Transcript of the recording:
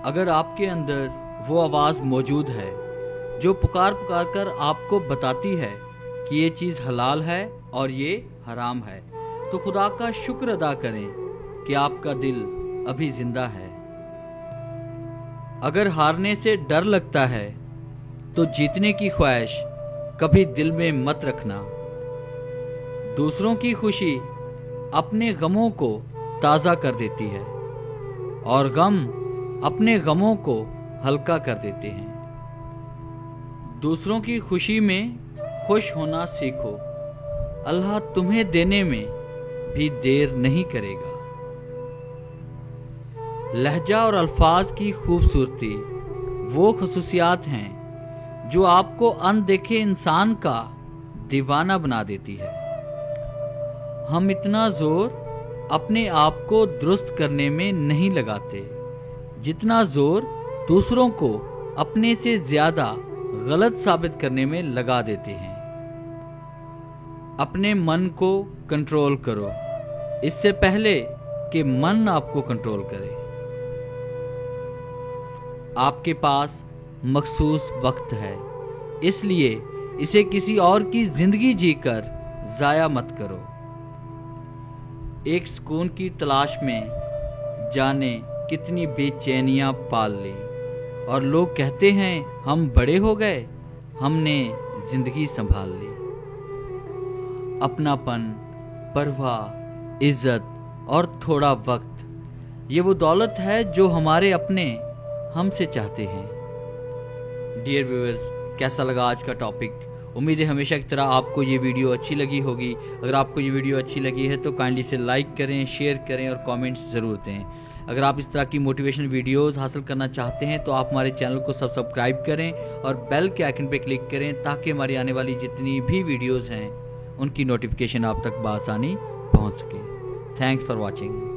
اگر آپ کے اندر وہ آواز موجود ہے جو پکار پکار کر آپ کو بتاتی ہے کہ یہ چیز حلال ہے اور یہ حرام ہے، تو خدا کا شکر ادا کریں کہ آپ کا دل ابھی زندہ ہے۔ اگر ہارنے سے ڈر لگتا ہے تو جیتنے کی خواہش کبھی دل میں مت رکھنا۔ دوسروں کی خوشی اپنے غموں کو تازہ کر دیتی ہے اور غم اپنے غموں کو ہلکا کر دیتے ہیں۔ دوسروں کی خوشی میں خوش ہونا سیکھو، اللہ تمہیں دینے میں بھی دیر نہیں کرے گا۔ لہجہ اور الفاظ کی خوبصورتی وہ خصوصیات ہیں جو آپ کو اندیکھے انسان کا دیوانہ بنا دیتی ہے۔ ہم اتنا زور اپنے آپ کو درست کرنے میں نہیں لگاتے جتنا زور دوسروں کو اپنے سے زیادہ غلط ثابت کرنے میں لگا دیتے ہیں۔ اپنے من کو کنٹرول کرو اس سے پہلے کہ من آپ کو کنٹرول کرے۔ آپ کے پاس مخصوص وقت ہے، اس لیے اسے کسی اور کی زندگی جی کر ضائع مت کرو۔ ایک سکون کی تلاش میں جانے کتنی بے چینیاں پال لی، اور لوگ کہتے ہیں ہم بڑے ہو گئے، ہم نے زندگی سنبھال لی۔ اپنا پن، پرواہ، عزت اور تھوڑا وقت، یہ وہ دولت ہے جو ہمارے اپنے ہم سے چاہتے ہیں۔ ڈیئر ویورز، کیسا لگا آج کا ٹاپک؟ امید ہے ہمیشہ کی طرح آپ کو یہ ویڈیو اچھی لگی ہوگی۔ اگر آپ کو یہ ویڈیو اچھی لگی ہے تو کائنڈلی سے لائک کریں، شیئر کریں اور کامنٹس ضرور دیں۔ اگر آپ اس طرح کی موٹیویشنل ویڈیوز حاصل کرنا چاہتے ہیں تو آپ ہمارے چینل کو سبسکرائب کریں اور بیل کے آئیکن پہ کلک کریں تاکہ ہماری آنے والی جتنی بھی ویڈیوز ہیں ان کی نوٹیفیکیشن آپ تک بآسانی پہنچ سکے۔ Thanks for watching.